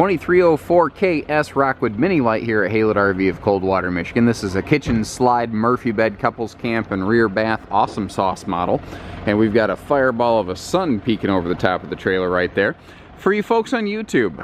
2304KS Rockwood Mini Lite here at Haylett RV of Coldwater, Michigan. This is a kitchen slide Murphy bed couples camp and rear bath awesome sauce model. And we've got a fireball of a sun peeking over the top of the trailer right there. For you folks on YouTube,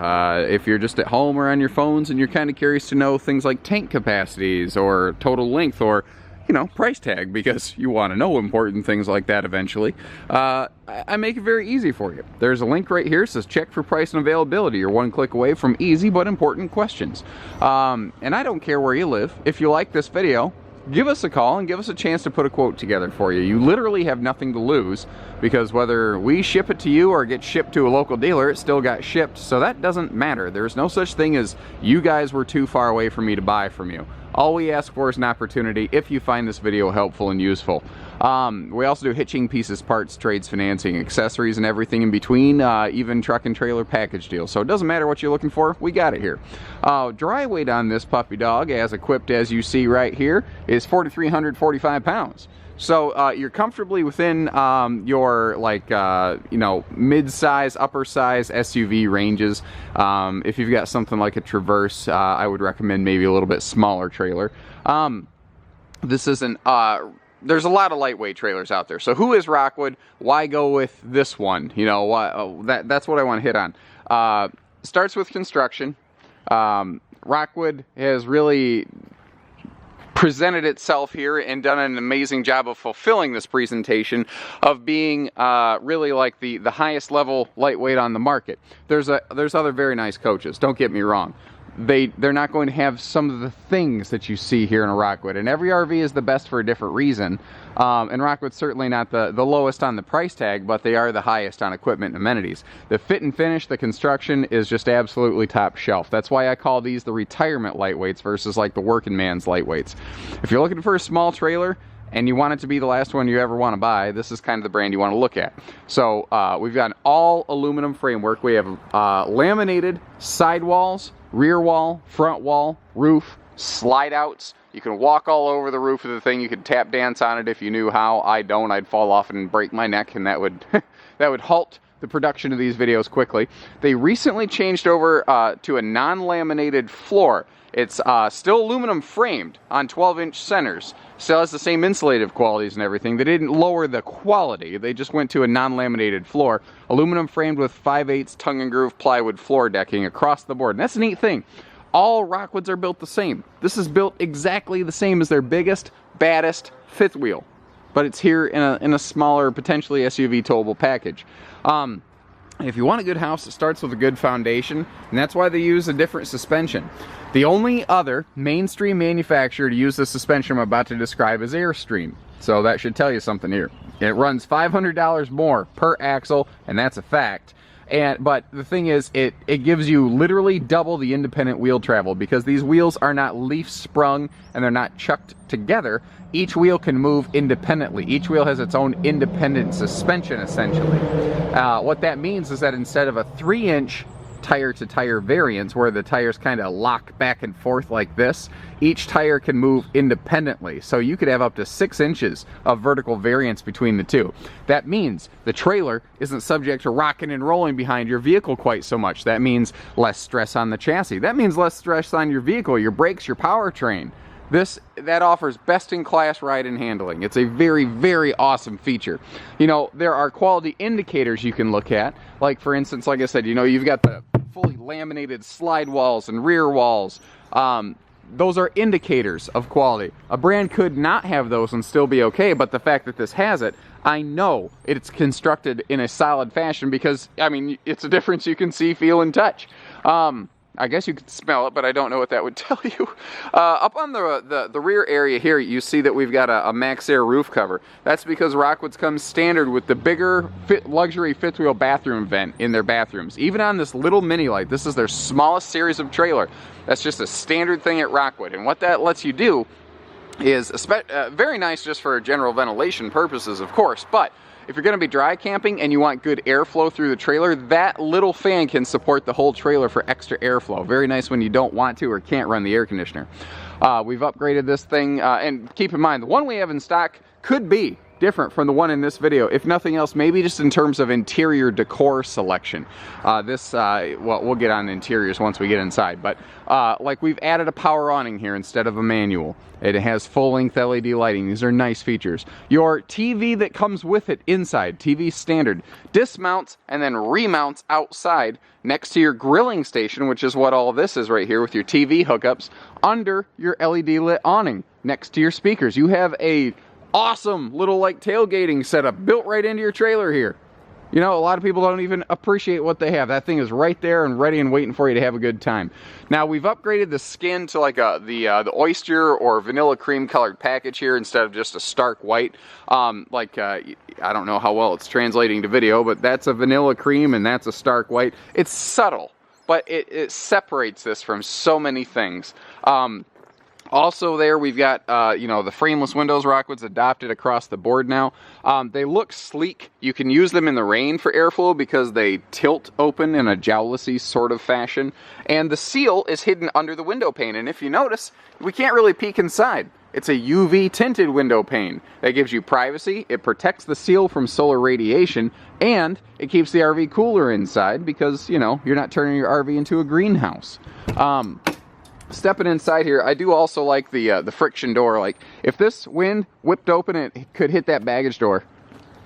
if you're just at home or on your phones and you're kind of curious to know things like tank capacities or total length or, you know, price tag, because you want to know important things like that eventually, I make it very easy for you. There's a link right here that says check for price and availability. You're one click away from easy but important questions. And I don't care where you live. If you like this video, give us a call and give us a chance to put a quote together for you. You literally have nothing to lose, because whether we ship it to you or get shipped to a local dealer, it still got shipped, so that doesn't matter. There's no such thing as you guys were too far away for me to buy from you. All we ask for is an opportunity if you find this video helpful and useful. We also do hitching, pieces, parts, trades, financing, accessories, and everything in between, even truck and trailer package deals. So it doesn't matter what you're looking for, we got it here. Dry weight on this puppy dog, as equipped as you see right here, is 4,345 pounds. So you're comfortably within your, like, you know, mid-size, upper-size SUV ranges. If you've got something like a Traverse, I would recommend maybe a little bit smaller trailer. This isn't, there's a lot of lightweight trailers out there. So who is Rockwood? Why go with this one? You know, that's what I want to hit on. Starts with construction. Rockwood has really presented itself here and done an amazing job of fulfilling this presentation of being really like the highest level lightweight on the market. There's other very nice coaches, don't get me wrong. They're not going to have some of the things that you see here in a Rockwood, and every RV is the best for a different reason. And Rockwood's certainly not the lowest on the price tag, but they are the highest on equipment and amenities. The fit and finish, the construction is just absolutely top shelf. That's why I call these the retirement lightweights versus like the working man's lightweights. If you're looking for a small trailer and you want it to be the last one you ever want to buy, this is kind of the brand you want to look at. So we've got an all aluminum framework. We have laminated sidewalls, rear wall, front wall, roof, slide outs. You can walk all over the roof of the thing. You could tap dance on it if you knew how. I don't. I'd fall off and break my neck, and that would that would halt the production of these videos quickly. They recently changed over to a non-laminated floor. It's still aluminum framed on 12-inch centers. Still has the same insulative qualities and everything. They didn't lower the quality. They just went to a non-laminated floor. Aluminum framed with 5/8 tongue and groove plywood floor decking across the board. And that's a neat thing. All Rockwoods are built the same. This is built exactly the same as their biggest, baddest fifth wheel. But it's here in a smaller, potentially SUV towable package. If you want a good house, it starts with a good foundation, and that's why they use a different suspension. The only other mainstream manufacturer to use the suspension I'm about to describe is Airstream. So that should tell you something here. It runs $500 more per axle, and that's a fact. But the thing is, it gives you literally double the independent wheel travel, because these wheels are not leaf sprung and they're not chucked together. Each wheel can move independently. Each wheel has its own independent suspension, essentially. What that means is that instead of a 3-inch tire-to-tire variance where the tires kind of lock back and forth like this, each tire can move independently. So you could have up to 6 inches of vertical variance between the two. That means the trailer isn't subject to rocking and rolling behind your vehicle quite so much. That means less stress on the chassis. That means less stress on your vehicle, your brakes, your powertrain. That offers best-in-class ride and handling. It's a very, very awesome feature. You know, there are quality indicators you can look at. Like, for instance, like I said, you know, you've got the fully laminated slide walls and rear walls. Those are indicators of quality. A brand could not have those and still be okay, but the fact that this has it, I know it's constructed in a solid fashion because, I mean, it's a difference you can see, feel, and touch. I guess you could smell it, but I don't know what that would tell you. Up on the rear area here, you see that we've got a Max Air roof cover. That's because Rockwood's comes standard with the bigger luxury fifth wheel bathroom vent in their bathrooms. Even on this little Mini Lite, this is their smallest series of trailer. That's just a standard thing at Rockwood. And what that lets you do is very nice just for general ventilation purposes, of course, but if you're going to be dry camping and you want good airflow through the trailer, that little fan can support the whole trailer for extra airflow. Very nice when you don't want to or can't run the air conditioner. We've upgraded this thing, and keep in mind, the one we have in stock could be different from the one in this video. If nothing else, maybe just in terms of interior decor selection. Well, we'll get on interiors once we get inside, but like we've added a power awning here instead of a manual. It has full-length LED lighting. These are nice features. Your TV that comes with it inside, TV standard, dismounts and then remounts outside next to your grilling station, which is what all this is right here with your TV hookups, under your LED lit awning next to your speakers. You have a awesome little like tailgating setup built right into your trailer here. You know, a lot of people don't even appreciate what they have. That thing is right there and ready and waiting for you to have a good time. Now, we've upgraded the skin to like the oyster or vanilla cream colored package here instead of just a stark white. I don't know how well it's translating to video, but that's a vanilla cream and that's a stark white. It's subtle, but it separates this from so many things. Also there, we've got, you know, the frameless windows. Rockwood's adopted across the board now. They look sleek. You can use them in the rain for airflow because they tilt open in a jowlessy sort of fashion. And the seal is hidden under the window pane. And if you notice, we can't really peek inside. It's a UV tinted window pane. That gives you privacy, it protects the seal from solar radiation, and it keeps the RV cooler inside because, you know, you're not turning your RV into a greenhouse. Stepping inside here, I do also like the friction door. Like, if this wind whipped open, it could hit that baggage door.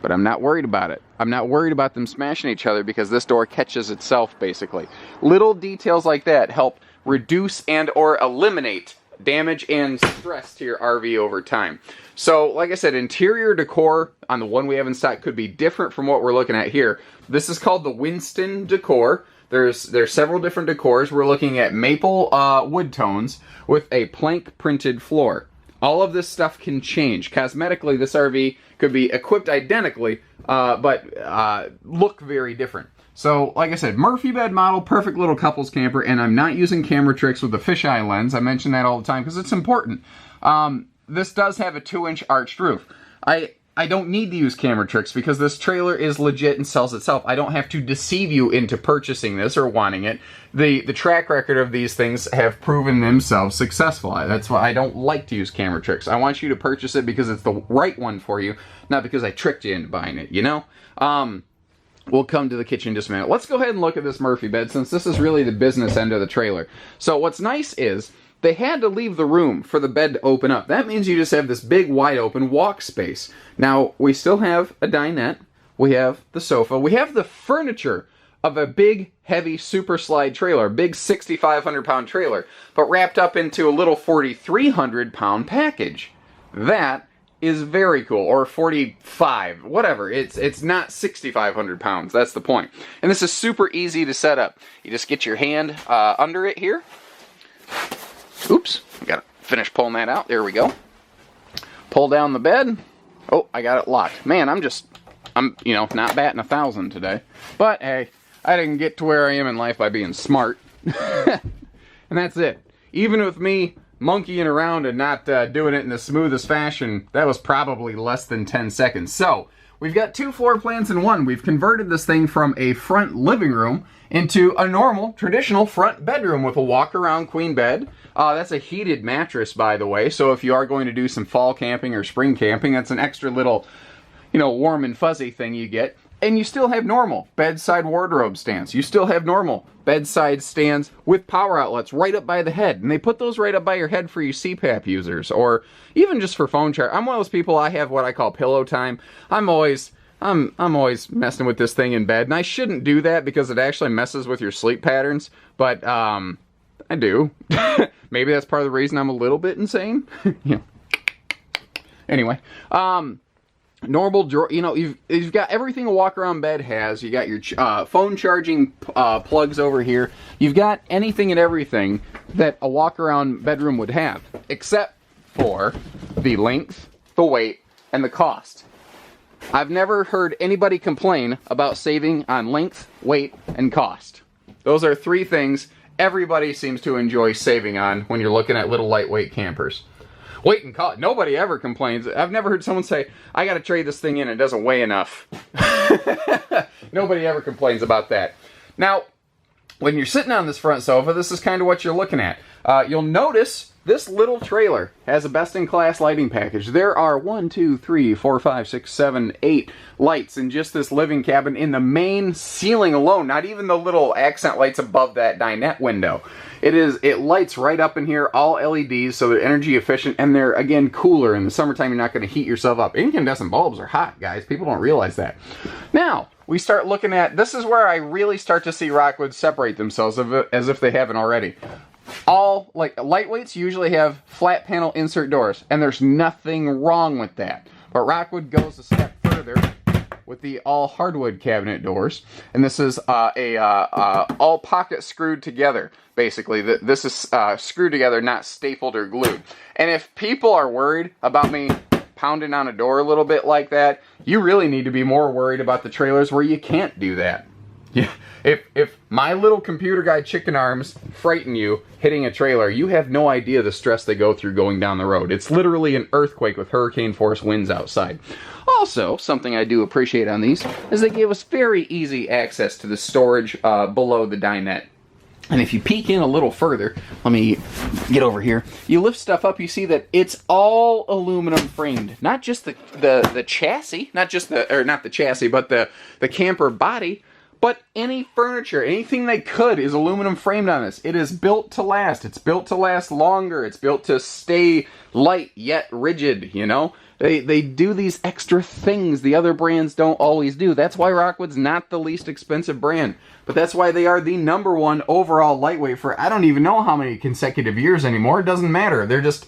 But I'm not worried about it. I'm not worried about them smashing each other because this door catches itself, basically. Little details like that help reduce and or eliminate damage and stress to your RV over time. So, like I said, interior decor on the one we have in stock could be different from what we're looking at here. This is called the Winston Decor. There's several different decors. We're looking at maple wood tones with a plank printed floor. All of this stuff can change. Cosmetically, this RV could be equipped identically, but look very different. So, like I said, Murphy bed model, perfect little couples camper, and I'm not using camera tricks with the fisheye lens. I mention that all the time because it's important. This does have a 2-inch arched roof. I don't need to use camera tricks because this trailer is legit and sells itself. I don't have to deceive you into purchasing this or wanting it. The track record of these things have proven themselves successful. That's why I don't like to use camera tricks. I want you to purchase it because it's the right one for you, not because I tricked you into buying it, you know? We'll come to the kitchen in just a minute. Let's go ahead and look at this Murphy bed since this is really the business end of the trailer. So what's nice is they had to leave the room for the bed to open up. That means you just have this big, wide open walk space. Now, we still have a dinette. We have the sofa. We have the furniture of a big, heavy super slide trailer, a big 6,500 pound trailer, but wrapped up into a little 4,300 pound package. That is very cool, or 45, whatever. It's not 6,500 pounds. That's the point. And this is super easy to set up. You just get your hand under it here. Oops, I gotta finish pulling that out. There we go. Pull down the bed. Oh, I got it locked. Man, I'm you know, not batting 1,000 today. But hey, I didn't get to where I am in life by being smart. And that's it. Even with me monkeying around and not doing it in the smoothest fashion, that was probably less than 10 seconds. So, we've got 2 floor plans in one. We've converted this thing from a front living room into a normal, traditional front bedroom with a walk-around queen bed. That's a heated mattress, by the way, so if you are going to do some fall camping or spring camping, that's an extra little, you know, warm and fuzzy thing you get. And you still have normal bedside wardrobe stands. You still have normal bedside stands with power outlets right up by the head. And they put those right up by your head for you CPAP users, or even just for phone charge. I'm one of those people, I have what I call pillow time. I'm always messing with this thing in bed, and I shouldn't do that because it actually messes with your sleep patterns, but I do. Maybe that's part of the reason I'm a little bit insane. Yeah. Anyway, normal drawer. You know, you've got everything a walk-around bed has. You got your phone charging plugs over here. You've got anything and everything that a walk-around bedroom would have, except for the length, the weight, and the cost. I've never heard anybody complain about saving on length, weight, and cost. Those are 3 things everybody seems to enjoy saving on when you're looking at little lightweight campers. Weight and cost. Nobody ever complains. I've never heard someone say, I gotta trade this thing in, it doesn't weigh enough. Nobody ever complains about that. Now, when you're sitting on this front sofa, this is kind of what you're looking at. You'll notice this little trailer has a best-in-class lighting package. There are 1, 2, 3, 4, 5, 6, 7, 8 lights in just this living cabin in the main ceiling alone, not even the little accent lights above that dinette window. It lights right up in here, all LEDs, so they're energy efficient, and they're, again, cooler. In the summertime, you're not going to heat yourself up. Incandescent bulbs are hot, guys. People don't realize that. Now, we start looking at, this is where I really start to see Rockwood separate themselves as if they haven't already. All, like, lightweights usually have flat panel insert doors, and there's nothing wrong with that. But Rockwood goes a step further with the all hardwood cabinet doors, and this is all pocket screwed together. Basically, this is screwed together, not stapled or glued. And if people are worried about me pounding on a door a little bit like that, you really need to be more worried about the trailers where you can't do that. Yeah, if my little computer guy chicken arms frighten you hitting a trailer, you have no idea the stress they go through going down the road. It's literally an earthquake with hurricane force winds outside. Also, something I do appreciate on these is they give us very easy access to the storage below the dinette. And if you peek in a little further, let me get over here, you lift stuff up, you see that it's all aluminum framed. Not just the chassis, not the chassis, but the camper body, but any furniture, anything they could is aluminum framed on this. It is built to last. It's built to last longer. It's built to stay light yet rigid, you know? They do these extra things the other brands don't always do. That's why Rockwood's not the least expensive brand. But that's why they are the #1 overall lightweight for I don't even know how many consecutive years anymore. It doesn't matter. They're just...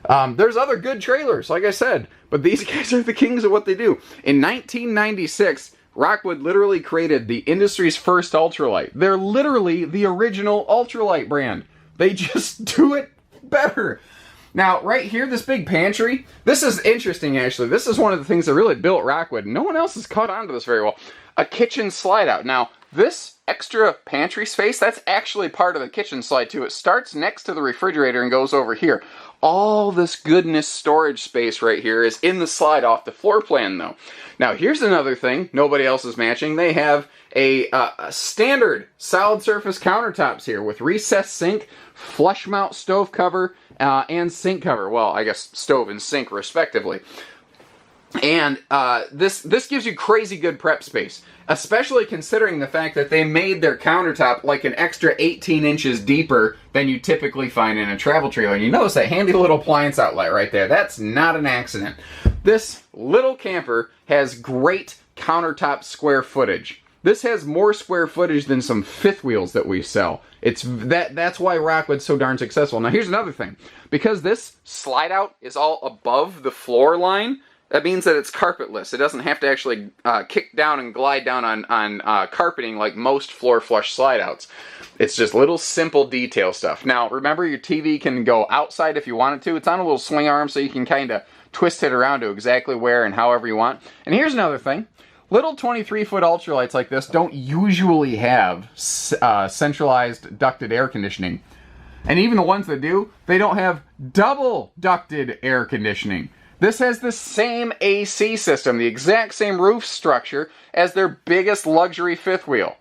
there's other good trailers, like I said. But these guys are the kings of what they do. In 1996... Rockwood literally created the industry's first ultralight. They're literally the original ultralight brand. They just do it better. Now, right here, this big pantry, this is interesting, actually. This is one of the things that really built Rockwood. No one else has caught on to this very well. A kitchen slide out. Now, this extra pantry space, that's actually part of the kitchen slide, too. It starts next to the refrigerator and goes over here. All this goodness storage space right here is in the slide off the floor plan, though. Now, here's another thing nobody else is matching. They have a standard solid surface countertops here with recessed sink, flush mount stove cover, and sink cover. Well, I guess stove and sink, respectively. And this gives you crazy good prep space, especially considering the fact that they made their countertop like an extra 18 inches deeper than you typically find in a travel trailer. And you notice that handy little appliance outlet right there. That's not an accident. This little camper has great countertop square footage. This has more square footage than some fifth wheels that we sell. That's why Rockwood's so darn successful. Now here's another thing. Because this slide out is all above the floor line, that means that it's carpetless. It doesn't have to actually kick down and glide down on carpeting like most floor flush slide outs. It's just little simple detail stuff. Now remember, your TV can go outside if you want it to. It's on a little swing arm so you can kind of twist it around to exactly where and however you want. And here's another thing. Little 23-foot ultralights like this don't usually have centralized ducted air conditioning. And even the ones that do, they don't have double ducted air conditioning. This has the same AC system, the exact same roof structure as their biggest luxury fifth wheel.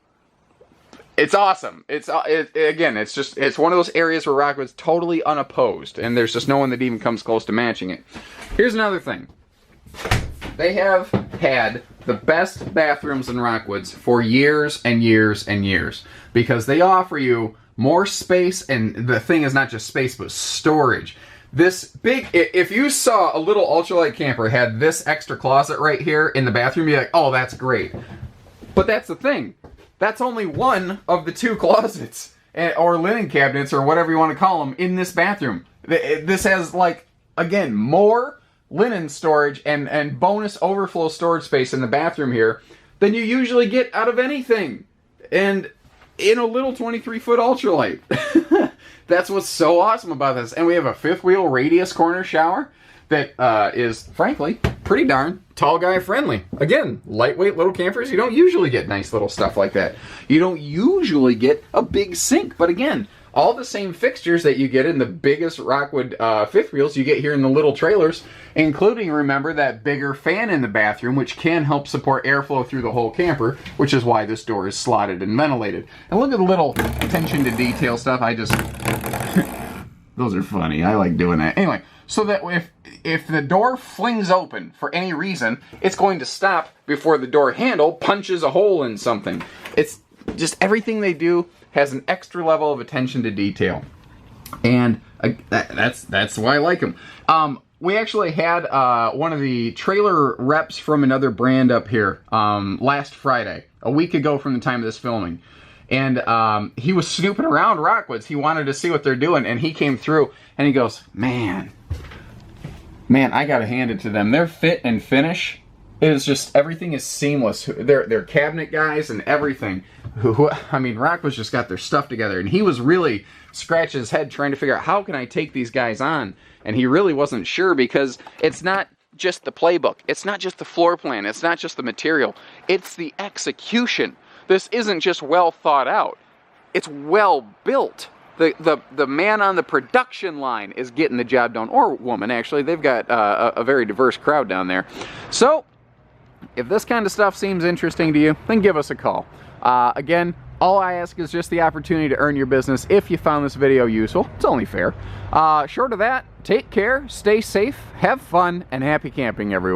It's awesome. It's one of those areas where Rockwood's totally unopposed, and there's just no one that even comes close to matching it. Here's another thing. They have had the best bathrooms in Rockwood's for years and years and years, because they offer you more space, and the thing is not just space, but storage. This big, if you saw a little ultralight camper had this extra closet right here in the bathroom, you'd be like, oh, that's great. But that's the thing. That's only one of the 2 closets, or linen cabinets, or whatever you want to call them, in this bathroom. This has, like, again, more linen storage and bonus overflow storage space in the bathroom here than you usually get out of anything. And in a little 23-foot ultralight. That's what's so awesome about this. And we have a fifth wheel radius corner shower that is, frankly, pretty darn tall guy friendly. Again, lightweight little campers, you don't usually get nice little stuff like that. You don't usually get a big sink. But again, all the same fixtures that you get in the biggest Rockwood fifth wheels you get here in the little trailers, including, remember, that bigger fan in the bathroom, which can help support airflow through the whole camper, which is why this door is slotted and ventilated. And look at the little attention to detail stuff. Those are funny. I like doing that. Anyway, so that if the door flings open for any reason, it's going to stop before the door handle punches a hole in something. It's just everything they do has an extra level of attention to detail. And that's why I like them. We actually had one of the trailer reps from another brand up here last Friday, a week ago from the time of this filming. And he was snooping around Rockwoods. He wanted to see what they're doing, and he came through, and he goes, man, I gotta hand it to them. Their fit and finish is just, everything is seamless. They're cabinet guys and everything. I mean, Rockwoods just got their stuff together, and he was really scratching his head trying to figure out, how can I take these guys on? And he really wasn't sure, because it's not just the playbook. It's not just the floor plan. It's not just the material. It's the execution. This isn't just well thought out. It's well built. The man on the production line is getting the job done, or woman, actually. They've got a very diverse crowd down there. So, if this kind of stuff seems interesting to you, then give us a call. Again, all I ask is just the opportunity to earn your business if you found this video useful. It's only fair. Short of that, take care, stay safe, have fun, and happy camping, everyone.